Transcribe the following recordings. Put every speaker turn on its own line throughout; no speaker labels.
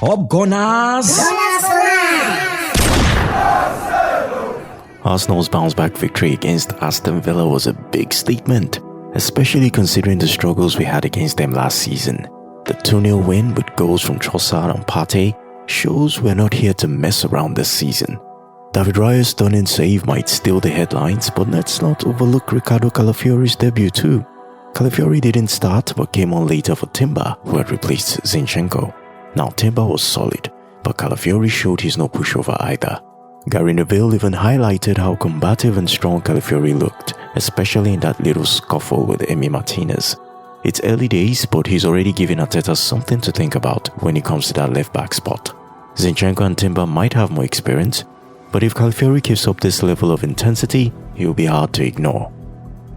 Up Gunners!
Arsenal's bounce-back victory against Aston Villa was a big statement, especially considering the struggles we had against them last season. The 2-0 win with goals from Trossard and Partey shows we're not here to mess around this season. David Raya's stunning save might steal the headlines, but let's not overlook Ricardo Calafiori's debut too. Calafiori didn't start but came on later for Timber, who had replaced Zinchenko. Now Timber was solid, but Calafiori showed he's no pushover either. Gary Neville even highlighted how combative and strong Calafiori looked, especially in that little scuffle with Emery Martinez. It's early days, but he's already giving Arteta something to think about when it comes to that left-back spot. Zinchenko and Timber might have more experience, but if Calafiori keeps up this level of intensity, he'll be hard to ignore.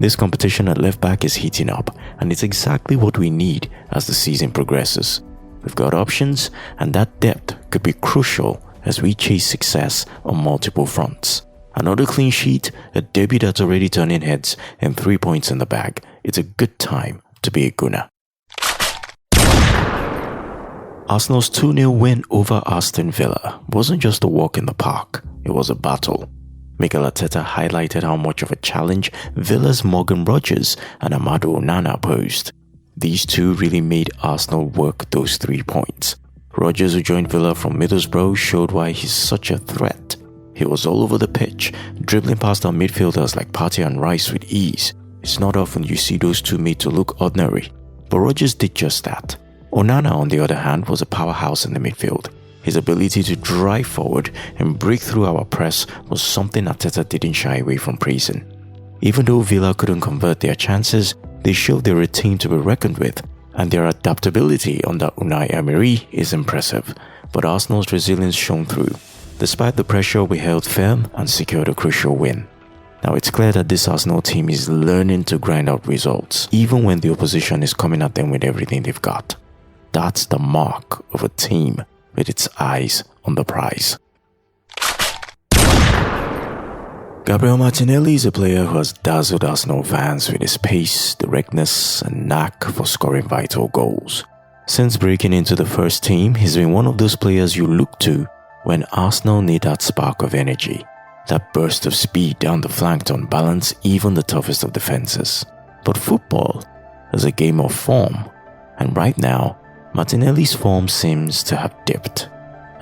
This competition at left-back is heating up, and it's exactly what we need as the season progresses. We've got options, and that depth could be crucial as we chase success on multiple fronts. Another clean sheet, a debut that's already turning heads, and 3 points in the bag. It's a good time to be a Gooner. Arsenal's 2-0 win over Aston Villa wasn't just a walk in the park, it was a battle. Mikel Arteta highlighted how much of a challenge Villa's Morgan Rogers and Onana posed. These two really made Arsenal work those 3 points. Rogers, who joined Villa from Middlesbrough, showed why he's such a threat. He was all over the pitch, dribbling past our midfielders like Partey and Rice with ease. It's not often you see those two made to look ordinary, but Rogers did just that. Onana, on the other hand, was a powerhouse in the midfield. His ability to drive forward and break through our press was something Arteta didn't shy away from praising. Even though Villa couldn't convert their chances, they showed they're a team to be reckoned with, and their adaptability under Unai Emery is impressive. But Arsenal's resilience shone through. Despite the pressure, we held firm and secured a crucial win. Now it's clear that this Arsenal team is learning to grind out results, even when the opposition is coming at them with everything they've got. That's the mark of a team with its eyes on the prize. Gabriel Martinelli is a player who has dazzled Arsenal fans with his pace, directness, and knack for scoring vital goals. Since breaking into the first team, he's been one of those players you look to when Arsenal need that spark of energy, that burst of speed down the flank to unbalance even the toughest of defenses. But football is a game of form, and right now, Martinelli's form seems to have dipped,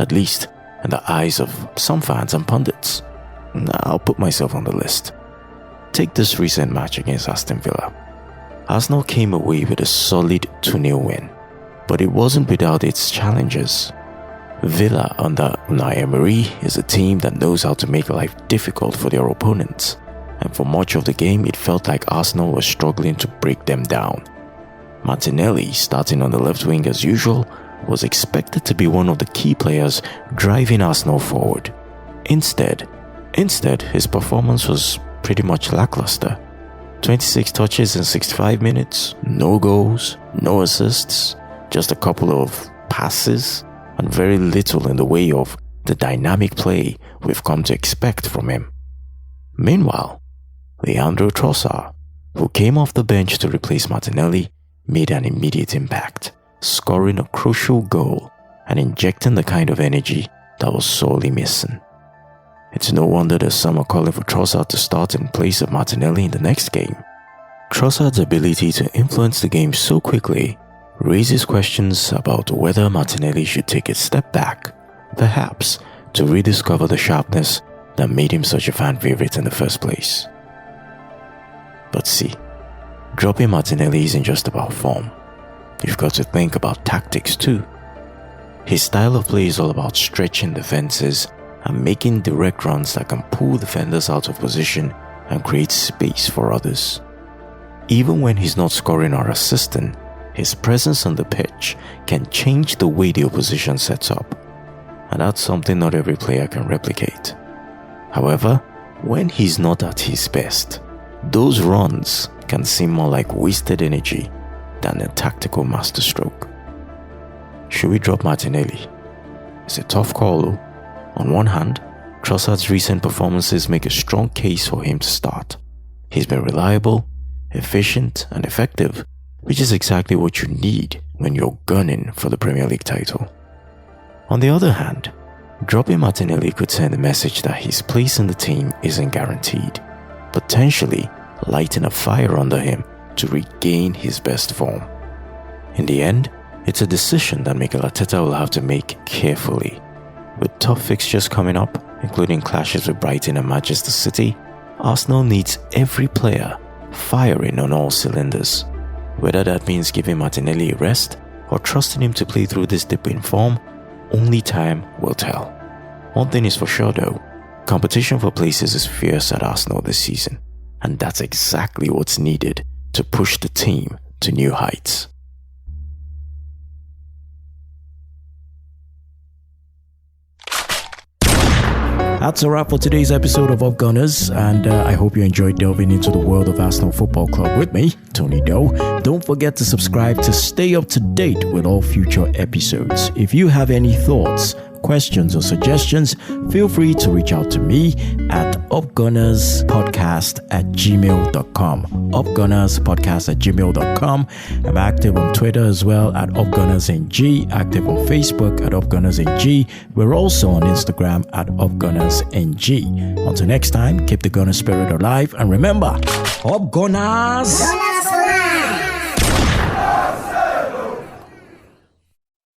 at least in the eyes of some fans and pundits. I'll put myself on the list. Take this recent match against Aston Villa. Arsenal came away with a solid 2-0 win, but it wasn't without its challenges. Villa under Unai Emery is a team that knows how to make life difficult for their opponents, and for much of the game it felt like Arsenal was struggling to break them down. Martinelli, starting on the left wing as usual, was expected to be one of the key players driving Arsenal forward. Instead, his performance was pretty much lackluster. 26 touches in 65 minutes, no goals, no assists, just a couple of passes, and very little in the way of the dynamic play we've come to expect from him. Meanwhile, Trossard, who came off the bench to replace Martinelli, made an immediate impact, scoring a crucial goal and injecting the kind of energy that was sorely missing. It's no wonder that some are calling for Trossard to start in place of Martinelli in the next game. Trossard's ability to influence the game so quickly raises questions about whether Martinelli should take a step back, perhaps to rediscover the sharpness that made him such a fan favorite in the first place. But see, dropping Martinelli isn't just about form. You've got to think about tactics too. His style of play is all about stretching defenses and making direct runs that can pull defenders out of position and create space for others. Even when he's not scoring or assisting, his presence on the pitch can change the way the opposition sets up, and that's something not every player can replicate. However, when he's not at his best, those runs can seem more like wasted energy than a tactical masterstroke. Should we drop Martinelli? It's a tough call though. On one hand, Trossard's recent performances make a strong case for him to start. He's been reliable, efficient, and effective, which is exactly what you need when you're gunning for the Premier League title. On the other hand, dropping Martinelli could send a message that his place in the team isn't guaranteed, potentially lighting a fire under him to regain his best form. In the end, it's a decision that Mikel Arteta will have to make carefully. With tough fixtures coming up, including clashes with Brighton and Manchester City, Arsenal needs every player firing on all cylinders. Whether that means giving Martinelli a rest or trusting him to play through this dip in form, only time will tell. One thing is for sure though, competition for places is fierce at Arsenal this season, and that's exactly what's needed to push the team to new heights. That's a wrap for today's episode of Up Gunners, and I hope you enjoyed delving into the world of Arsenal Football Club with me, Tony Doe. Don't forget to subscribe to stay up to date with all future episodes. If you have any thoughts, questions, or suggestions, feel free to reach out to me at upgunnerspodcast@gmail.com. upgunnerspodcast@gmail.com. I'm active on Twitter as well at upgunnersng, active on Facebook at upgunnersng. We're also on Instagram at upgunnersng. Until next time, keep the gunner spirit alive, and remember, Up Gunners!